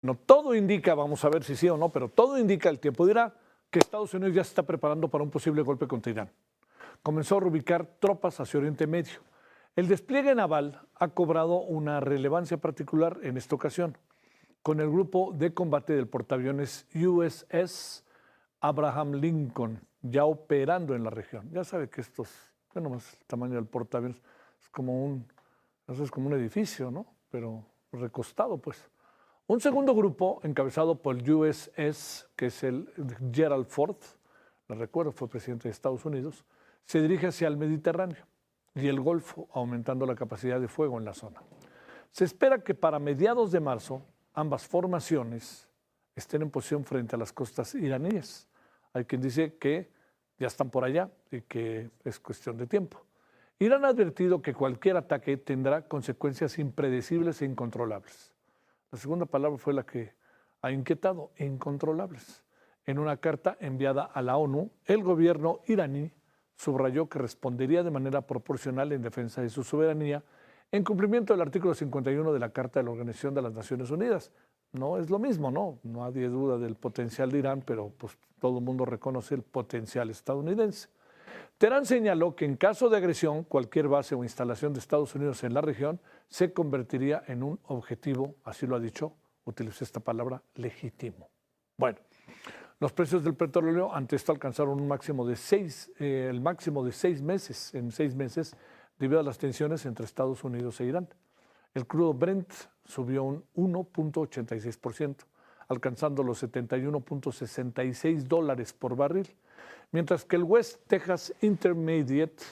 No, todo indica, vamos a ver si sí o no, pero todo indica, el tiempo dirá, que Estados Unidos ya se está preparando para un posible golpe contra Irán. Comenzó a reubicar tropas hacia Oriente Medio. El despliegue naval ha cobrado una relevancia particular en esta ocasión, con el grupo de combate del portaaviones USS Abraham Lincoln ya operando en la región. Ya sabe que estos, bueno, más el tamaño del portaaviones es como un edificio, ¿no? Pero recostado, pues. Un segundo grupo, encabezado por el USS, que es el Gerald Ford, lo recuerdo, fue presidente de Estados Unidos, se dirige hacia el Mediterráneo y el Golfo, aumentando la capacidad de fuego en la zona. Se espera que para mediados de marzo ambas formaciones estén en posición frente a las costas iraníes. Hay quien dice que ya están por allá y que es cuestión de tiempo. Irán ha advertido que cualquier ataque tendrá consecuencias impredecibles e incontrolables. La segunda palabra fue la que ha inquietado, incontrolables. En una carta enviada a la ONU, el gobierno iraní subrayó que respondería de manera proporcional en defensa de su soberanía en cumplimiento del artículo 51 de la Carta de la Organización de las Naciones Unidas. No es lo mismo, ¿no? No hay duda del potencial de Irán, pero pues todo el mundo reconoce el potencial estadounidense. Teherán señaló que en caso de agresión, cualquier base o instalación de Estados Unidos en la región se convertiría en un objetivo, así lo ha dicho, utilicé esta palabra, legítimo. Bueno, los precios del petróleo ante esto alcanzaron un máximo de el máximo de 6 meses, en 6 meses, debido a las tensiones entre Estados Unidos e Irán. El crudo Brent subió un 1.86%, alcanzando los $71.66 por barril, mientras que el West Texas Intermediate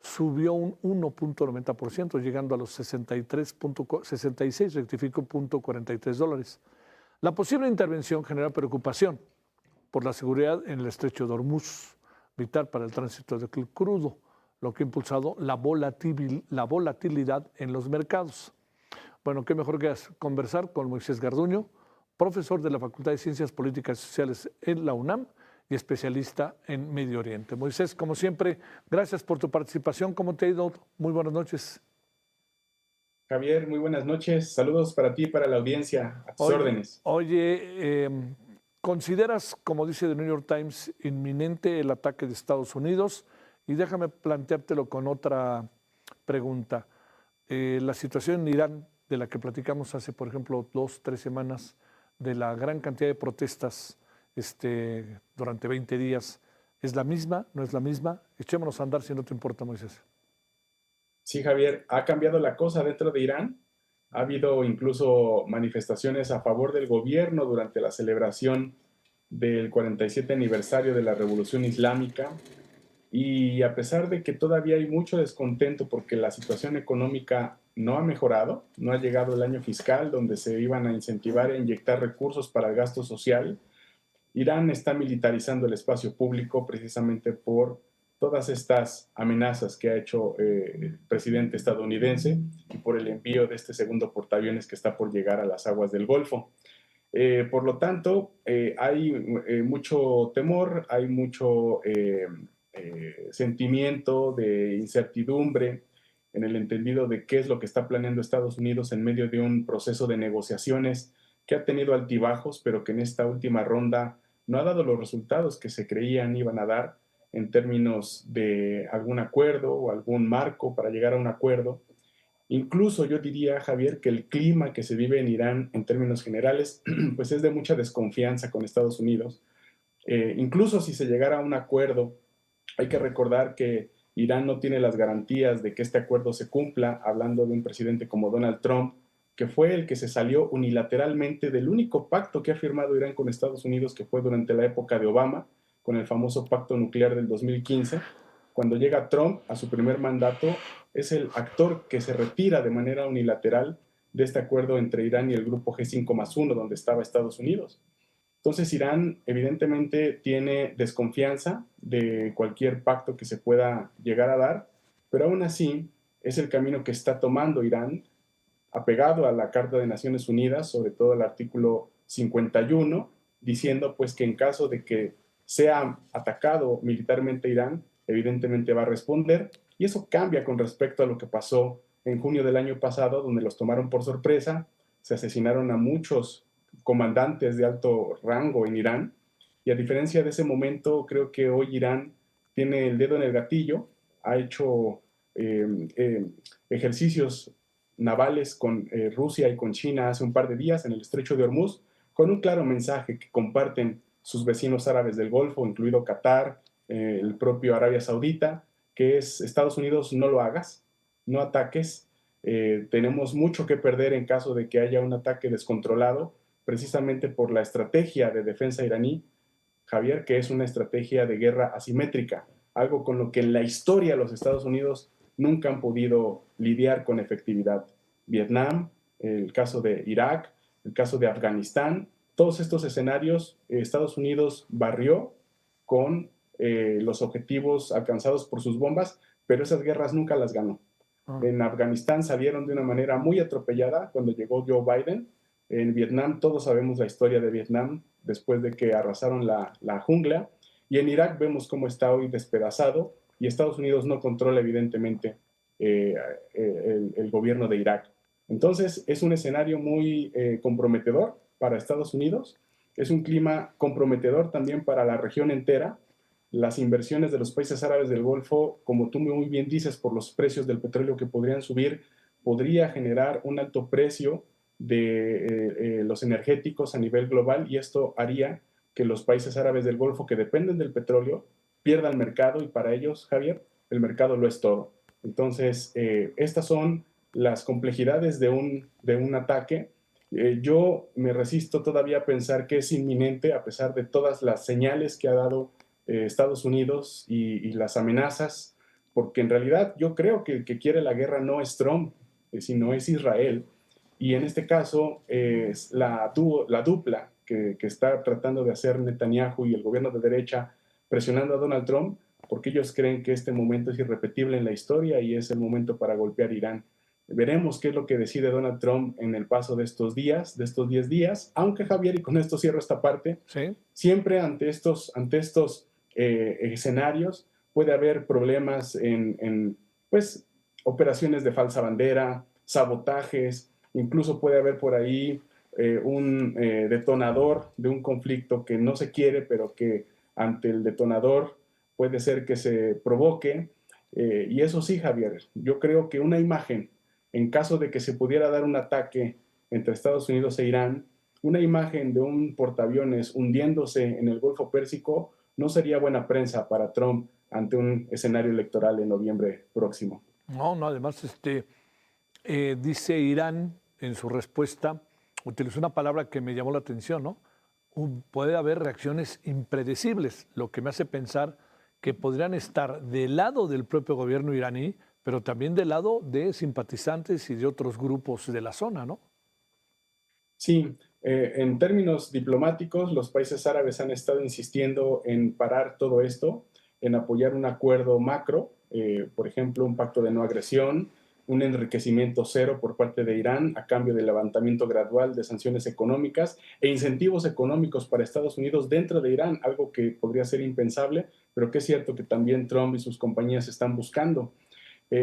subió un 1.90%, llegando a los 66,43 dólares. La posible intervención genera preocupación por la seguridad en el estrecho de Hormuz, vital para el tránsito del crudo, lo que ha impulsado la volatilidad en los mercados. Bueno, qué mejor que conversar con Moisés Garduño, profesor de la Facultad de Ciencias Políticas y Sociales en la UNAM y especialista en Medio Oriente. Moisés, como siempre, gracias por tu participación. ¿Cómo te ha ido? Muy buenas noches. Javier, muy buenas noches. Saludos para ti y para la audiencia. A tus Oye, órdenes. oye, ¿consideras, como dice The New York Times, inminente el ataque de Estados Unidos? Y déjame planteártelo con otra pregunta. La situación en Irán, de la que platicamos hace, por ejemplo, 2, 3 semanas, de la gran cantidad de protestas durante 20 días, ¿es la misma? ¿No es la misma? Echémonos a andar si no te importa, Moisés. Sí, Javier, ha cambiado la cosa dentro de Irán. Ha habido incluso manifestaciones a favor del gobierno durante la celebración del 47 aniversario de la Revolución Islámica. Y a pesar de que todavía hay mucho descontento porque la situación económica no ha mejorado, no ha llegado el año fiscal donde se iban a incentivar e inyectar recursos para el gasto social, Irán está militarizando el espacio público precisamente por todas estas amenazas que ha hecho el presidente estadounidense y por el envío de este segundo portaaviones que está por llegar a las aguas del Golfo. Por lo tanto, hay mucho temor, hay mucho sentimiento de incertidumbre en el entendido de qué es lo que está planeando Estados Unidos en medio de un proceso de negociaciones que ha tenido altibajos, pero que en esta última ronda no ha dado los resultados que se creían iban a dar en términos de algún acuerdo o algún marco para llegar a un acuerdo. Incluso yo diría, Javier, que el clima que se vive en Irán en términos generales, pues es de mucha desconfianza con Estados Unidos. Incluso si se llegara a un acuerdo, hay que recordar que Irán no tiene las garantías de que este acuerdo se cumpla, hablando de un presidente como Donald Trump, que fue el que se salió unilateralmente del único pacto que ha firmado Irán con Estados Unidos, que fue durante la época de Obama, con el famoso pacto nuclear del 2015. Cuando llega Trump a su primer mandato, es el actor que se retira de manera unilateral de este acuerdo entre Irán y el grupo G5+1, donde estaba Estados Unidos. Entonces Irán evidentemente tiene desconfianza de cualquier pacto que se pueda llegar a dar, pero aún así es el camino que está tomando Irán, apegado a la Carta de Naciones Unidas, sobre todo el artículo 51, diciendo pues que en caso de que sea atacado militarmente Irán, evidentemente va a responder, y eso cambia con respecto a lo que pasó en junio del año pasado, donde los tomaron por sorpresa, se asesinaron a muchos comandantes de alto rango en Irán. Y a diferencia de ese momento, creo que hoy Irán tiene el dedo en el gatillo, ha hecho eh, eh, ejercicios navales con Rusia y con China hace un par de días en el estrecho de Hormuz, con un claro mensaje que comparten sus vecinos árabes del Golfo, incluido Qatar, el propio Arabia Saudita, que es Estados Unidos, no lo hagas, no ataques, tenemos mucho que perder en caso de que haya un ataque descontrolado, precisamente por la estrategia de defensa iraní, Javier, que es una estrategia de guerra asimétrica, algo con lo que en la historia los Estados Unidos nunca han podido lidiar con efectividad. Vietnam, el caso de Irak, el caso de Afganistán, todos estos escenarios Estados Unidos barrió con los objetivos alcanzados por sus bombas, pero esas guerras nunca las ganó. En Afganistán salieron de una manera muy atropellada cuando llegó Joe Biden. En Vietnam, todos sabemos la historia de Vietnam después de que arrasaron la jungla. Y en Irak vemos cómo está hoy despedazado y Estados Unidos no controla evidentemente el gobierno de Irak. Entonces es un escenario muy comprometedor para Estados Unidos, es un clima comprometedor también para la región entera. Las inversiones de los países árabes del Golfo, como tú muy bien dices, por los precios del petróleo que podrían subir, podría generar un alto precio de los energéticos a nivel global y esto haría que los países árabes del Golfo que dependen del petróleo pierdan mercado y para ellos, Javier, el mercado lo es todo. Entonces, estas son las complejidades de un ataque. Yo me resisto todavía a pensar que es inminente a pesar de todas las señales que ha dado Estados Unidos y las amenazas, porque en realidad yo creo que el que quiere la guerra no es Trump, sino es Israel. Y en este caso es la dupla que está tratando de hacer Netanyahu y el gobierno de derecha presionando a Donald Trump, porque ellos creen que este momento es irrepetible en la historia y es el momento para golpear Irán. Veremos qué es lo que decide Donald Trump en el paso de estos días, de estos 10 días, aunque Javier, y con esto cierro esta parte, ¿Sí? siempre ante estos escenarios puede haber problemas pues, operaciones de falsa bandera, sabotajes, incluso puede haber por ahí un detonador de un conflicto que no se quiere, pero que ante el detonador puede ser que se provoque. Y eso sí, Javier, yo creo que una imagen, en caso de que se pudiera dar un ataque entre Estados Unidos e Irán, una imagen de un portaaviones hundiéndose en el Golfo Pérsico no sería buena prensa para Trump ante un escenario electoral en noviembre próximo. No, no, además, dice Irán en su respuesta, utilizó una palabra que me llamó la atención, ¿no? Puede haber reacciones impredecibles, lo que me hace pensar que podrían estar del lado del propio gobierno iraní, pero también del lado de simpatizantes y de otros grupos de la zona, ¿no? Sí, en términos diplomáticos, los países árabes han estado insistiendo en parar todo esto, en apoyar un acuerdo macro, por ejemplo, un pacto de no agresión, un enriquecimiento cero por parte de Irán a cambio del levantamiento gradual de sanciones económicas e incentivos económicos para Estados Unidos dentro de Irán, algo que podría ser impensable, pero que es cierto que también Trump y sus compañías están buscando.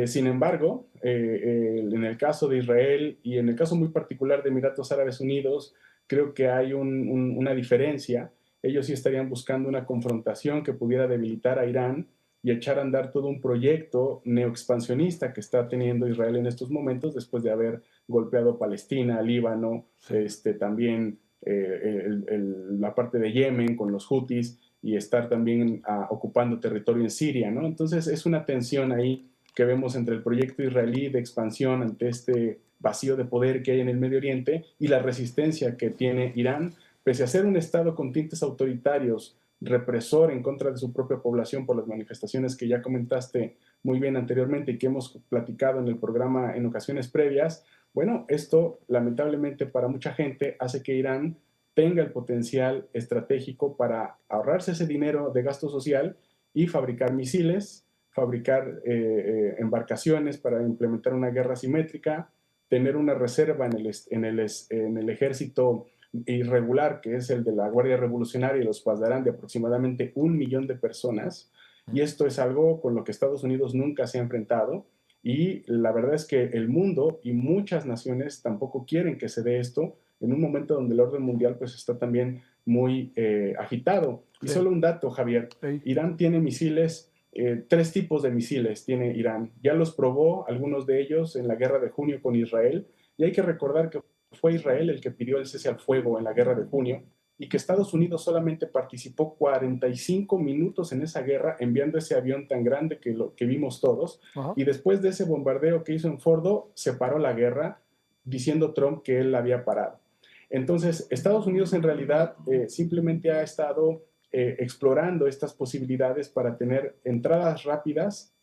Sin embargo, en el caso de Israel y en el caso muy particular de Emiratos Árabes Unidos, creo que hay una diferencia. Ellos sí estarían buscando una confrontación que pudiera debilitar a Irán y echar a andar todo un proyecto neoexpansionista que está teniendo Israel en estos momentos después de haber golpeado Palestina, Líbano, Sí. también la parte de Yemen con los Houthis y estar también ocupando territorio en Siria, ¿no? Entonces es una tensión ahí que vemos entre el proyecto israelí de expansión ante este vacío de poder que hay en el Medio Oriente y la resistencia que tiene Irán, pese a ser un Estado con tintes autoritarios, represor en contra de su propia población por las manifestaciones que ya comentaste muy bien anteriormente y que hemos platicado en el programa en ocasiones previas, bueno, esto lamentablemente para mucha gente hace que Irán tenga el potencial estratégico para ahorrarse ese dinero de gasto social y fabricar misiles, fabricar embarcaciones para implementar una guerra asimétrica, tener una reserva en el ejército irregular, que es el de la Guardia Revolucionaria y los Pasdarán, de aproximadamente 1 millón de personas. Y esto es algo con lo que Estados Unidos nunca se ha enfrentado. Y la verdad es que el mundo y muchas naciones tampoco quieren que se dé esto, en un momento donde el orden mundial pues está también muy agitado. Y Sí. solo un dato, Javier, Ey. Irán tiene misiles, 3 tipos de misiles tiene Irán. Ya los probó algunos de ellos en la guerra de junio con Israel, y hay que recordar que fue Israel el que pidió el cese al fuego en la guerra de junio, y que Estados Unidos solamente participó 45 minutos en esa guerra enviando ese avión tan grande que vimos todos, Ajá. y después de ese bombardeo que hizo en Fordo, se paró la guerra diciendo Trump que él la había parado. Entonces, Estados Unidos en realidad simplemente ha estado explorando estas posibilidades para tener entradas rápidas,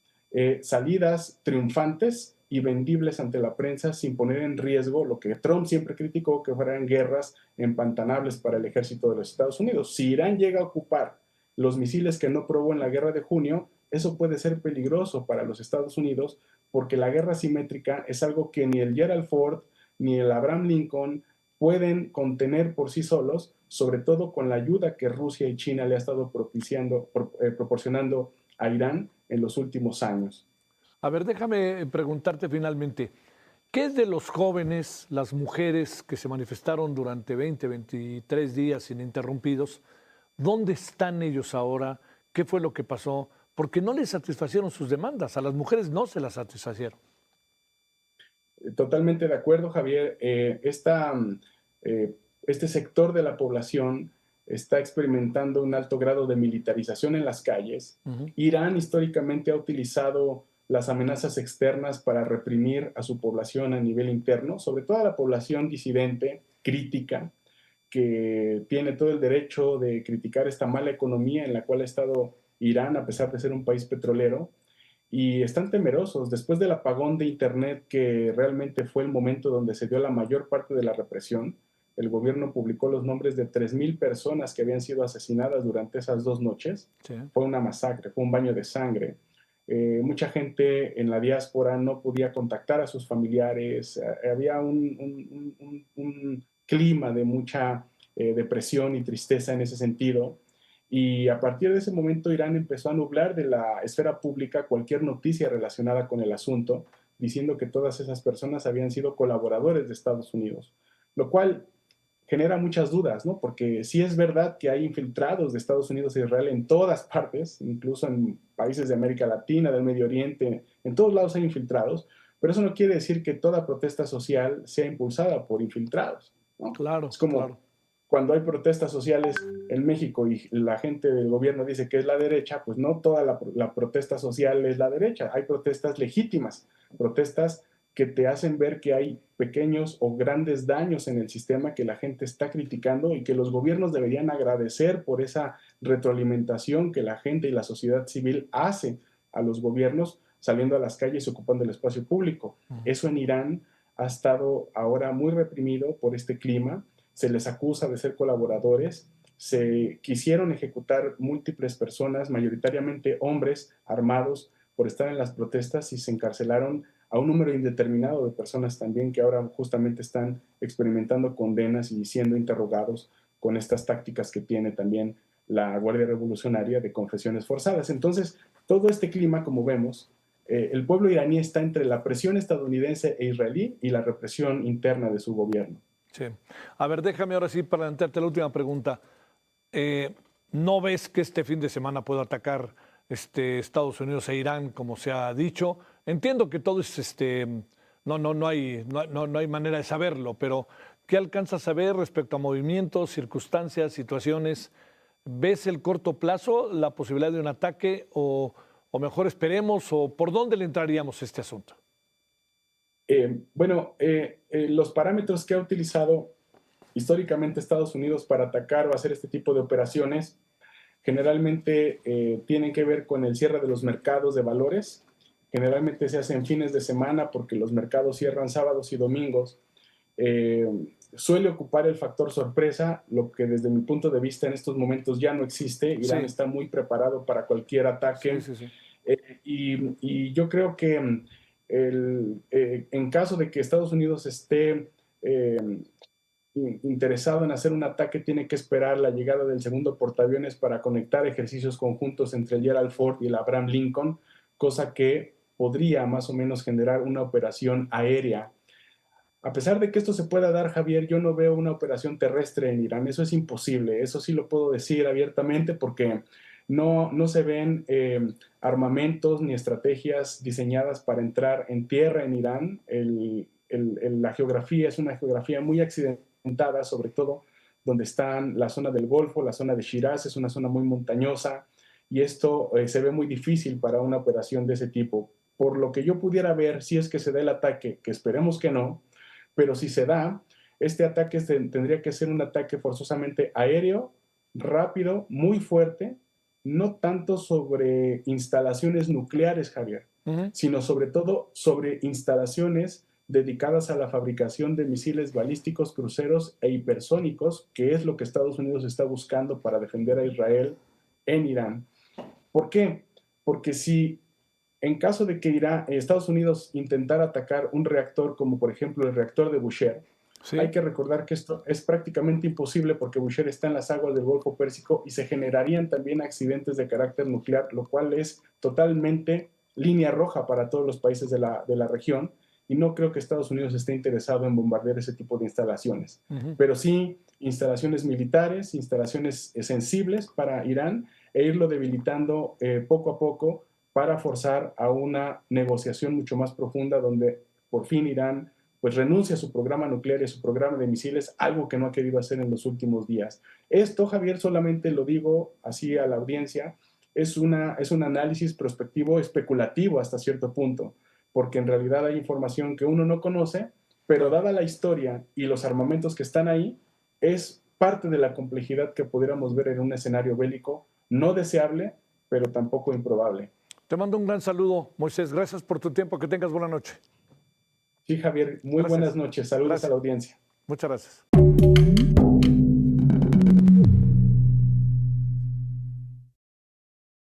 salidas triunfantes y vendibles ante la prensa sin poner en riesgo lo que Trump siempre criticó, que fueran guerras empantanables para el ejército de los Estados Unidos. Si Irán llega a ocupar los misiles que no probó en la guerra de junio, eso puede ser peligroso para los Estados Unidos, porque la guerra asimétrica es algo que ni el Gerald Ford ni el Abraham Lincoln pueden contener por sí solos, sobre todo con la ayuda que Rusia y China le ha estado proporcionando a Irán en los últimos años. A ver, déjame preguntarte finalmente, ¿qué es de los jóvenes, las mujeres que se manifestaron durante 20, 23 días ininterrumpidos? ¿Dónde están ellos ahora? ¿Qué fue lo que pasó? Porque no les satisfacieron sus demandas, a las mujeres no se las satisfacieron. Totalmente de acuerdo, Javier. Este sector de la población está experimentando un alto grado de militarización en las calles. Ujú. Irán históricamente ha utilizado las amenazas externas para reprimir a su población a nivel interno, sobre todo a la población disidente, crítica, que tiene todo el derecho de criticar esta mala economía en la cual ha estado Irán, a pesar de ser un país petrolero, y están temerosos. Después del apagón de Internet, que realmente fue el momento donde se dio la mayor parte de la represión, el gobierno publicó los nombres de 3,000 personas que habían sido asesinadas durante esas 2 noches. Sí. Fue una masacre, fue un baño de sangre. Mucha gente en la diáspora no podía contactar a sus familiares. Había un clima de mucha depresión y tristeza en ese sentido. Y a partir de ese momento Irán empezó a nublar de la esfera pública cualquier noticia relacionada con el asunto, diciendo que todas esas personas habían sido colaboradores de Estados Unidos, lo cual genera muchas dudas, ¿no? Porque sí es verdad que hay infiltrados de Estados Unidos e Israel en todas partes, incluso en países de América Latina, del Medio Oriente, en todos lados hay infiltrados, pero eso no quiere decir que toda protesta social sea impulsada por infiltrados, ¿no? Claro, Es como claro. cuando hay protestas sociales en México y la gente del gobierno dice que es la derecha, pues no toda la protesta social es la derecha. Hay protestas legítimas, protestas que te hacen ver que hay pequeños o grandes daños en el sistema que la gente está criticando y que los gobiernos deberían agradecer por esa retroalimentación que la gente y la sociedad civil hace a los gobiernos saliendo a las calles y ocupando el espacio público. Ujú. Eso en Irán ha estado ahora muy reprimido por este clima. Se les acusa de ser colaboradores, se quisieron ejecutar múltiples personas, mayoritariamente hombres armados, por estar en las protestas, y se encarcelaron a un número indeterminado de personas también que ahora justamente están experimentando condenas y siendo interrogados con estas tácticas que tiene también la Guardia Revolucionaria de confesiones forzadas. Entonces, todo este clima, como vemos, el pueblo iraní está entre la presión estadounidense e israelí y la represión interna de su gobierno. Sí. A ver, déjame ahora sí para plantearte la última pregunta. Eh, ¿No ves que este fin de semana pueda atacar Estados Unidos e Irán, como se ha dicho? Entiendo que todo es, no hay manera de saberlo, pero ¿qué alcanzas a ver respecto a movimientos, circunstancias, situaciones? ¿Ves el corto plazo, la posibilidad de un ataque o mejor esperemos o por dónde le entraríamos a este asunto? Los parámetros que ha utilizado históricamente Estados Unidos para atacar o hacer este tipo de operaciones generalmente tienen que ver con el cierre de los mercados de valores. Generalmente se hacen fines de semana porque los mercados cierran sábados y domingos. Eh, Suele ocupar el factor sorpresa, lo que desde mi punto de vista en estos momentos ya no existe. Irán Sí, está muy preparado para cualquier sí, ataque. sí, sí. Y yo creo que en caso de que Estados Unidos esté interesado en hacer un ataque, tiene que esperar la llegada del segundo portaaviones para conectar ejercicios conjuntos entre el Gerald Ford y el Abraham Lincoln, cosa que podría más o menos generar una operación aérea. A pesar de que esto se pueda dar, Javier, yo no veo una operación terrestre en Irán. Eso es imposible. Eso sí lo puedo decir abiertamente porque no se ven armamentos ni estrategias diseñadas para entrar en tierra en Irán. La geografía es una geografía muy accidentada, sobre todo donde están la zona del Golfo, la zona de Shiraz, es una zona muy montañosa y esto se ve muy difícil para una operación de ese tipo. Por lo que yo pudiera ver, si es que se da el ataque, que esperemos que no, pero si se da, este ataque tendría que ser un ataque forzosamente aéreo, rápido, muy fuerte, no tanto sobre instalaciones nucleares, Javier, sino sobre todo sobre instalaciones dedicadas a la fabricación de misiles balísticos, cruceros e hipersónicos, que es lo que Estados Unidos está buscando para defender a Israel en Irán. ¿Por qué? Porque si en caso de que Estados Unidos intentara atacar un reactor como por ejemplo el reactor de Bushehr, sí, hay que recordar que esto es prácticamente imposible porque Bushehr está en las aguas del Golfo Pérsico y se generarían también accidentes de carácter nuclear, lo cual es totalmente línea roja para todos los países de la región, y no creo que Estados Unidos esté interesado en bombardear ese tipo de instalaciones. Pero sí instalaciones militares, instalaciones sensibles para Irán, e irlo debilitando poco a poco para forzar a una negociación mucho más profunda donde por fin Irán pues renuncia a su programa nuclear y a su programa de misiles, algo que no ha querido hacer en los últimos días. Esto, Javier, solamente lo digo así a la audiencia, es un análisis prospectivo especulativo hasta cierto punto, porque en realidad hay información que uno no conoce, pero dada la historia y los armamentos que están ahí, es parte de la complejidad que pudiéramos ver en un escenario bélico no deseable, pero tampoco improbable. Te mando un gran saludo, Moisés. Gracias por tu tiempo. Que tengas buena noche. Sí, Javier. Muy buenas noches. Saludos a la audiencia. Muchas gracias.